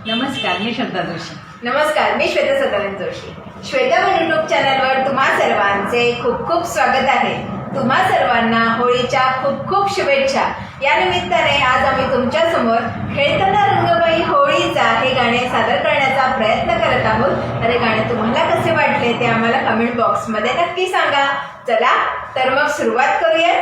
नमस्कार, मी श्रद्धा जोशी. नमस्कार, मी श्वेता सदानंद जोशी. श्वेता यूट्यूब चॅनलवर तुम्हा सर्वांचे खूप खूप स्वागत आहे. तुम्हा सर्वांना होळीच्या खूप खूप शुभेच्छा. या निमित्ताने आज आम्ही तुमच्या समोर खेळताना रंगबाई होळीचा हे गाणे सादर करण्याचा प्रयत्न करत आहोत. अरे गाणे तुम्हाला कसे वाटले ते आम्हाला कमेंट बॉक्समध्ये नक्की सांगा. चला तर मग सुरुवात करूया.